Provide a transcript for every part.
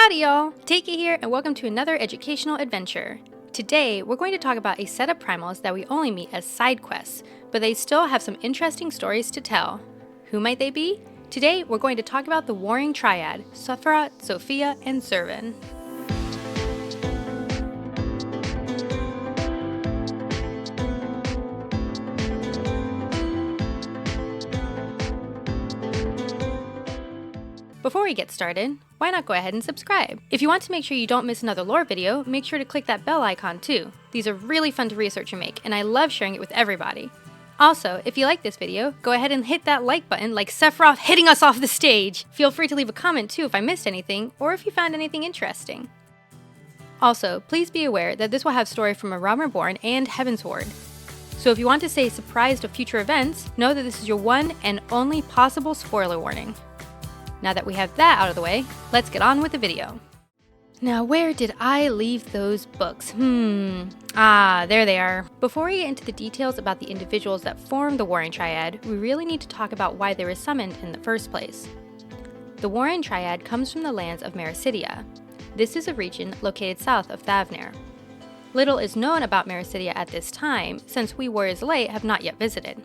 Howdy y'all! Take it here and welcome to another educational adventure. Today, we're going to talk about a set of primals that we only meet as side quests, but they still have some interesting stories to tell. Who might they be? Today, we're going to talk about the warring Triad, Sephirot, Sophia, and Zurvan. Before we get started, why not go ahead and subscribe? If you want to make sure you don't miss another lore video, make sure to click that bell icon too. These are really fun to research and make, and I love sharing it with everybody. Also, if you like this video, go ahead and hit that like button like Sephiroth hitting us off the stage! Feel free to leave a comment too if I missed anything, or if you found anything interesting. Also, please be aware that this will have story from A Realm Reborn and Heavensward. So if you want to stay surprised of future events, know that this is your one and only possible spoiler warning. Now that we have that out of the way, let's get on with the video. Now, where did I leave those books? There they are. Before we get into the details about the individuals that form the Warring Triad, we really need to talk about why they were summoned in the first place. The Warring Triad comes from the lands of Meracydia. This is a region located south of Thavnair. Little is known about Meracydia at this time, since we Warriors Light have not yet visited.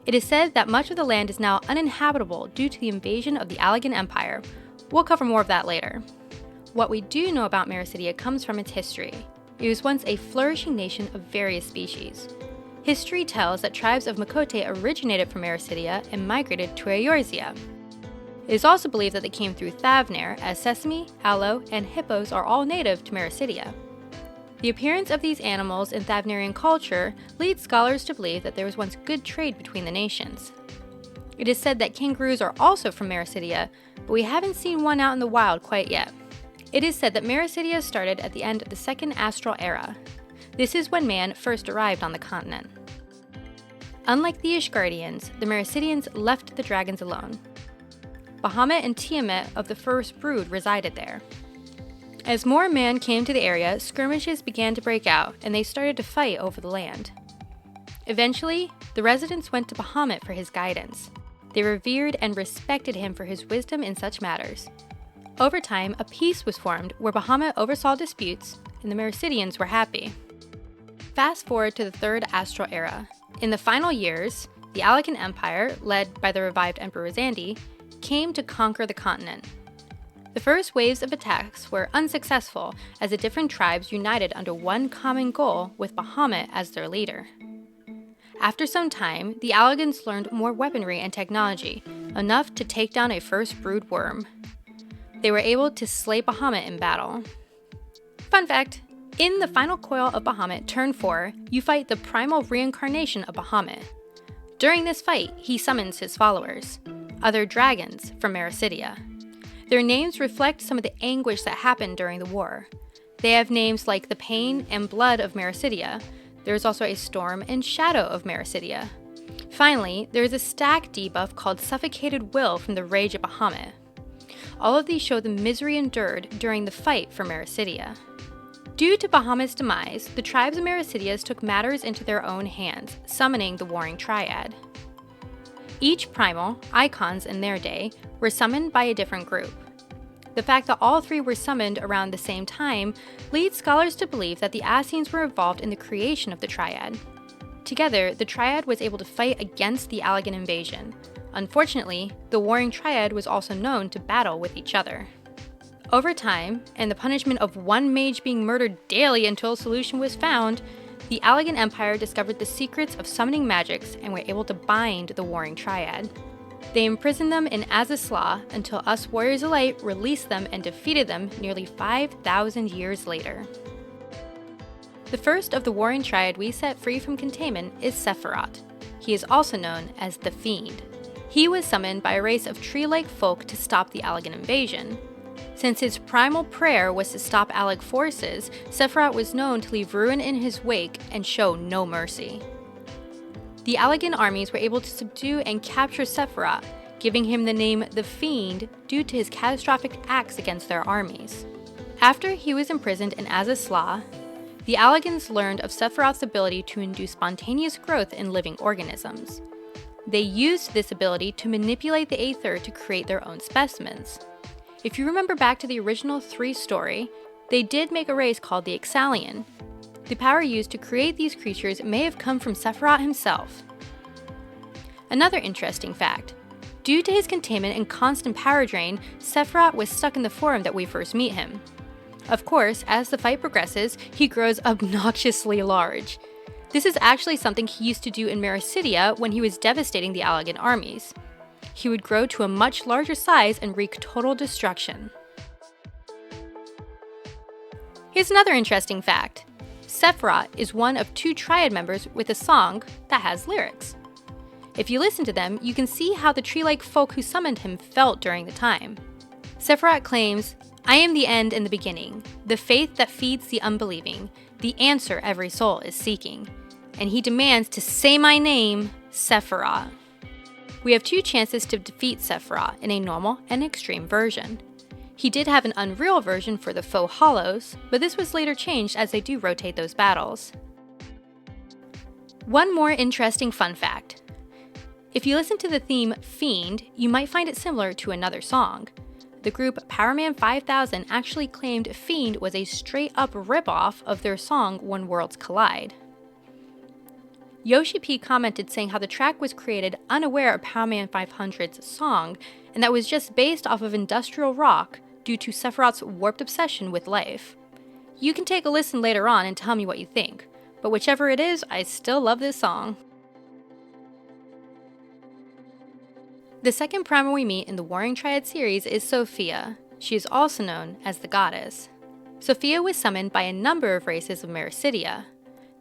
It is said that much of the land is now uninhabitable due to the invasion of the Allagan Empire. We'll cover more of that later. What we do know about Meracydia comes from its history. It was once a flourishing nation of various species. History tells that tribes of Makote originated from Meracydia and migrated to Eorzea. It is also believed that they came through Thavnair, as sesame, aloe, and hippos are all native to Meracydia. The appearance of these animals in Thavnairian culture leads scholars to believe that there was once good trade between the nations. It is said that kangaroos are also from Meracydia, but we haven't seen one out in the wild quite yet. It is said that Meracydia started at the end of the Second Astral Era. This is when man first arrived on the continent. Unlike the Ishgardians, the Meracydians left the dragons alone. Bahamut and Tiamat of the First Brood resided there. As more men came to the area, skirmishes began to break out, and they started to fight over the land. Eventually, the residents went to Bahamut for his guidance. They revered and respected him for his wisdom in such matters. Over time, a peace was formed where Bahamut oversaw disputes, and the Meracydians were happy. Fast forward to the Third Astral Era. In the final years, the Allagan Empire, led by the revived Emperor Zandi, came to conquer the continent. The first waves of attacks were unsuccessful as the different tribes united under one common goal with Bahamut as their leader. After some time, the Allagans learned more weaponry and technology, enough to take down a first brood worm. They were able to slay Bahamut in battle. Fun fact, in the final coil of Bahamut, turn 4, you fight the primal reincarnation of Bahamut. During this fight, he summons his followers, other dragons from Meracydia. Their names reflect some of the anguish that happened during the war. They have names like the Pain and Blood of Meracydia. There is also a Storm and Shadow of Meracydia. Finally, there is a stack debuff called Suffocated Will from the Rage of Bahamut. All of these show the misery endured during the fight for Meracydia. Due to Bahamut's demise, the tribes of Meracydia took matters into their own hands, summoning the Warring Triad. Each primal, icons in their day, were summoned by a different group. The fact that all three were summoned around the same time leads scholars to believe that the Ascians were involved in the creation of the Triad. Together, the Triad was able to fight against the Allagan invasion. Unfortunately, the Warring Triad was also known to battle with each other. Over time, and the punishment of one mage being murdered daily until a solution was found, the Allagan Empire discovered the secrets of summoning magics and were able to bind the Warring Triad. They imprisoned them in Azazla until us Warriors of Light released them and defeated them nearly 5,000 years later. The first of the Warring Triad we set free from containment is Sephirot. He is also known as the Fiend. He was summoned by a race of tree-like folk to stop the Allagan invasion. Since his primal prayer was to stop Allag forces, Sephirot was known to leave ruin in his wake and show no mercy. The Allagan armies were able to subdue and capture Sephirot, giving him the name the Fiend due to his catastrophic acts against their armies. After he was imprisoned in Azazla, the Allagans learned of Sephirot's ability to induce spontaneous growth in living organisms. They used this ability to manipulate the Aether to create their own specimens. If you remember back to the original 3 story, they did make a race called the Ixalian. The power used to create these creatures may have come from Sephirot himself. Another interesting fact, due to his containment and constant power drain, Sephirot was stuck in the form that we first meet him. Of course, as the fight progresses, he grows obnoxiously large. This is actually something he used to do in Meracydia when he was devastating the Allagan armies. He would grow to a much larger size and wreak total destruction. Here's another interesting fact. Sephirot is one of 2 Triad members with a song that has lyrics. If you listen to them, you can see how the tree-like folk who summoned him felt during the time. Sephirot claims, "I am the end and the beginning, the faith that feeds the unbelieving, the answer every soul is seeking." And he demands to say my name, Sephirot. We have 2 chances to defeat Sephirot in a normal and extreme version. He did have an unreal version for the faux hollows, but this was later changed as they do rotate those battles. One more interesting fun fact. If you listen to the theme Fiend, you might find it similar to another song. The group Powerman 5000 actually claimed Fiend was a straight-up ripoff of their song When Worlds Collide. Yoshi P commented saying how the track was created unaware of Powerman 500's song, and that was just based off of industrial rock due to Sephirot's warped obsession with life. You can take a listen later on and tell me what you think, but whichever it is, I still love this song. The second primal we meet in the Warring Triad series is Sophia. She is also known as the Goddess. Sophia was summoned by a number of races of Meracydia.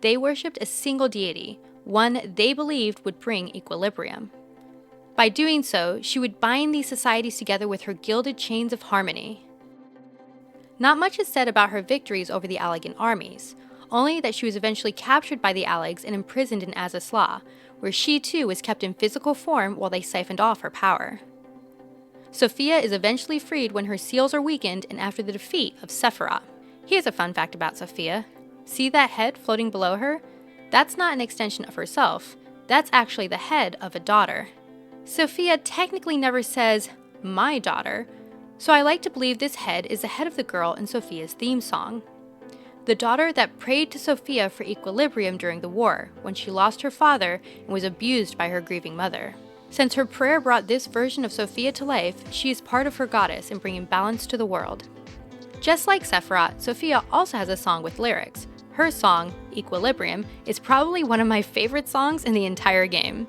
They worshipped a single deity, one they believed would bring equilibrium. By doing so, she would bind these societies together with her gilded chains of harmony. Not much is said about her victories over the Allagan armies, only that she was eventually captured by the Allags and imprisoned in Azazla, where she too was kept in physical form while they siphoned off her power. Sophia is eventually freed when her seals are weakened and after the defeat of Sephirot. Here's a fun fact about Sophia. See that head floating below her? That's not an extension of herself. That's actually the head of a daughter. Sophia technically never says, "my daughter," so I like to believe this head is the head of the girl in Sophia's theme song. The daughter that prayed to Sophia for equilibrium during the war, when she lost her father and was abused by her grieving mother. Since her prayer brought this version of Sophia to life, she is part of her goddess in bringing balance to the world. Just like Sephirot, Sophia also has a song with lyrics. Her song, Equilibrium, is probably one of my favorite songs in the entire game.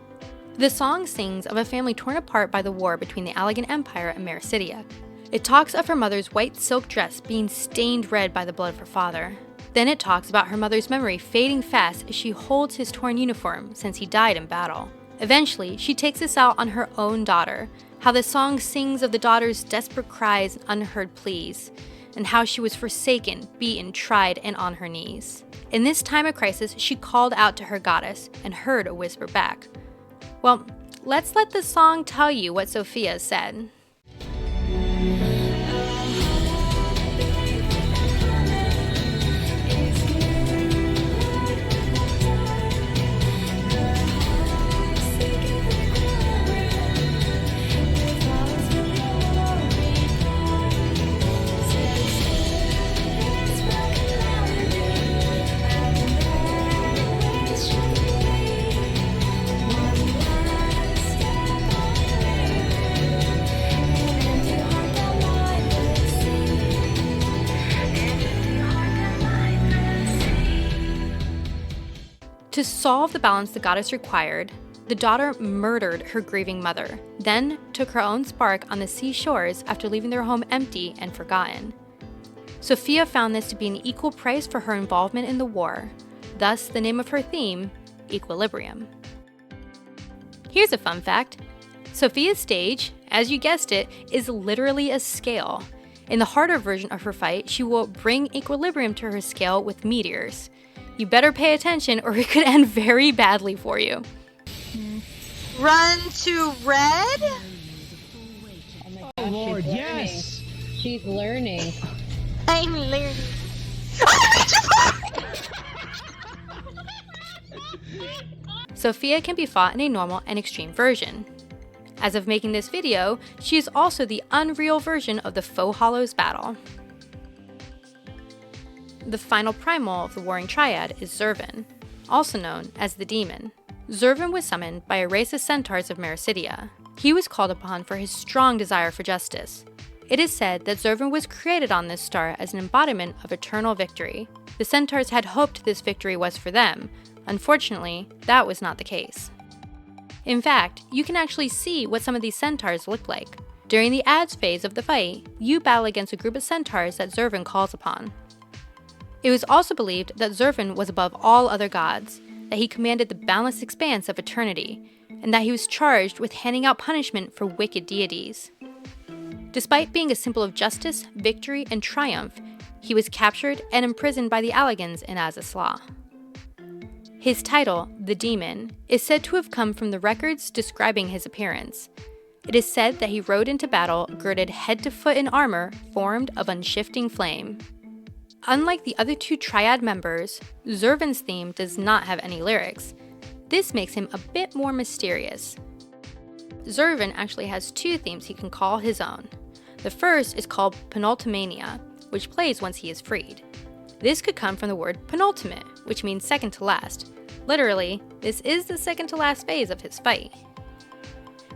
The song sings of a family torn apart by the war between the Allagan Empire and Meracydia. It talks of her mother's white silk dress being stained red by the blood of her father. Then it talks about her mother's memory fading fast as she holds his torn uniform since he died in battle. Eventually, she takes this out on her own daughter, how the song sings of the daughter's desperate cries and unheard pleas, and how she was forsaken, beaten, tried, and on her knees. In this time of crisis, she called out to her goddess and heard a whisper back. Well, let's let the song tell you what Sophia said. To solve the balance the goddess required, the daughter murdered her grieving mother, then took her own spark on the seashores after leaving their home empty and forgotten. Sophia found this to be an equal price for her involvement in the war, thus the name of her theme, Equilibrium. Here's a fun fact. Sophia's stage, as you guessed it, is literally a scale. In the harder version of her fight, she will bring equilibrium to her scale with meteors. You better pay attention or it could end very badly for you. Run to red? Oh Lord, yes! She's learning. I'm learning. Sophia can be fought in a normal and extreme version. As of making this video, she is also the unreal version of the Faux Hollows battle. The final primal of the Warring Triad is Zurvan, also known as the Demon. Zurvan was summoned by a race of centaurs of Meracydia. He was called upon for his strong desire for justice. It is said that Zurvan was created on this star as an embodiment of eternal victory. The centaurs had hoped this victory was for them. Unfortunately, that was not the case. In fact, you can actually see what some of these centaurs look like. During the ads phase of the fight, you battle against a group of centaurs that Zurvan calls upon. It was also believed that Zurvan was above all other gods, that he commanded the boundless expanse of eternity, and that he was charged with handing out punishment for wicked deities. Despite being a symbol of justice, victory, and triumph, he was captured and imprisoned by the Allagans in Azazla. His title, the Demon, is said to have come from the records describing his appearance. It is said that he rode into battle girded head to foot in armor formed of unshifting flame. Unlike the other two Triad members, Zurvan's theme does not have any lyrics. This makes him a bit more mysterious. Zurvan actually has two themes he can call his own. The first is called Penultimania, which plays once he is freed. This could come from the word penultimate, which means second to last. Literally, this is the second to last phase of his fight.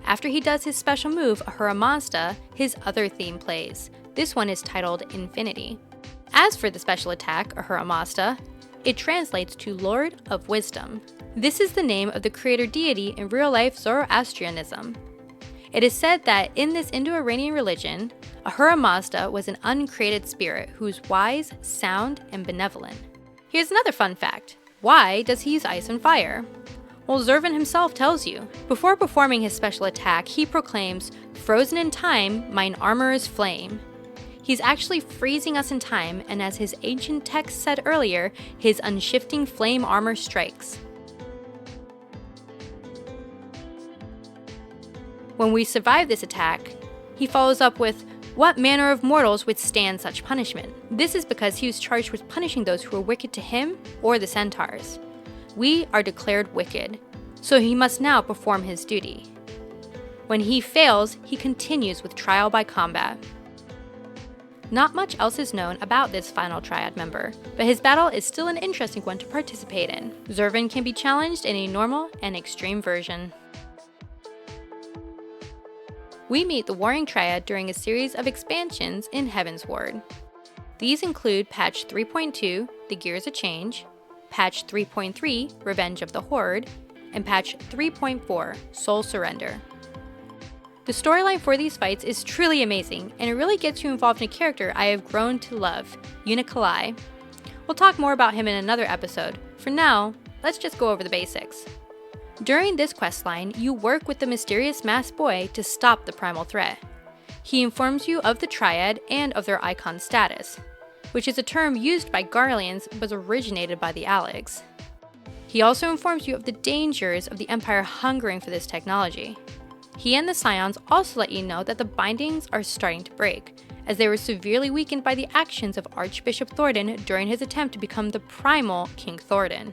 After he does his special move, Ahura Mazda, his other theme plays. This one is titled Infinity. As for the special attack, Ahura Mazda, it translates to Lord of Wisdom. This is the name of the creator deity in real-life Zoroastrianism. It is said that in this Indo-Iranian religion, Ahura Mazda was an uncreated spirit who is wise, sound, and benevolent. Here's another fun fact. Why does he use ice and fire? Well, Zurvan himself tells you. Before performing his special attack, he proclaims, "Frozen in time, mine armor is flame." He's actually freezing us in time, and as his ancient text said earlier, his unshifting flame armor strikes. When we survive this attack, he follows up with, "What manner of mortals withstand such punishment?" This is because he was charged with punishing those who were wicked to him or the centaurs. We are declared wicked, so he must now perform his duty. When he fails, he continues with trial by combat. Not much else is known about this final Triad member, but his battle is still an interesting one to participate in. Zurvan can be challenged in a normal and extreme version. We meet the Warring Triad during a series of expansions in Heavensward. These include Patch 3.2, The Gears of Change, Patch 3.3, Revenge of the Horde, and Patch 3.4, Soul Surrender. The storyline for these fights is truly amazing, and it really gets you involved in a character I have grown to love, Unikalai. We'll talk more about him in another episode. For now, let's just go over the basics. During this questline, you work with the mysterious masked boy to stop the primal threat. He informs you of the Triad and of their icon status, which is a term used by Garleans but originated by the Alags. He also informs you of the dangers of the Empire hungering for this technology. He and the Scions also let you know that the bindings are starting to break, as they were severely weakened by the actions of Archbishop Thordan during his attempt to become the primal King Thordan.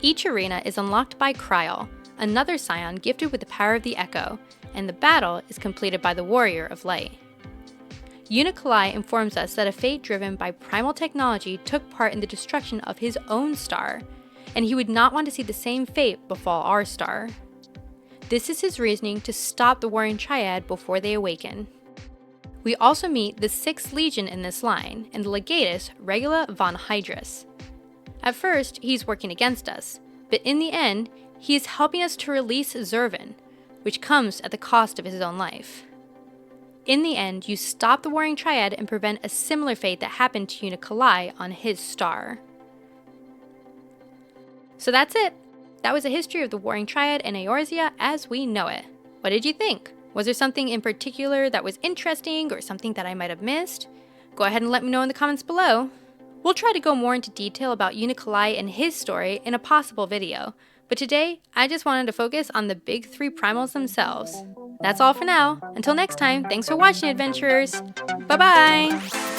Each arena is unlocked by Kryal, another Scion gifted with the power of the Echo, and the battle is completed by the Warrior of Light. Unikalai informs us that a fate driven by primal technology took part in the destruction of his own star, and he would not want to see the same fate befall our star. This is his reasoning to stop the Warring Triad before they awaken. We also meet the 6th Legion in this line, and the Legatus Regula von Hydrus. At first, he's working against us, but in the end, he is helping us to release Zurvan, which comes at the cost of his own life. In the end, you stop the Warring Triad and prevent a similar fate that happened to Unikalai on his star. So that's it. That was a history of the Warring Triad and Eorzea as we know it. What did you think? Was there something in particular that was interesting or something that I might have missed? Go ahead and let me know in the comments below. We'll try to go more into detail about Unikalai and his story in a possible video, but today I just wanted to focus on the big 3 primals themselves. That's all for now. Until next time, thanks for watching, adventurers. Bye-bye!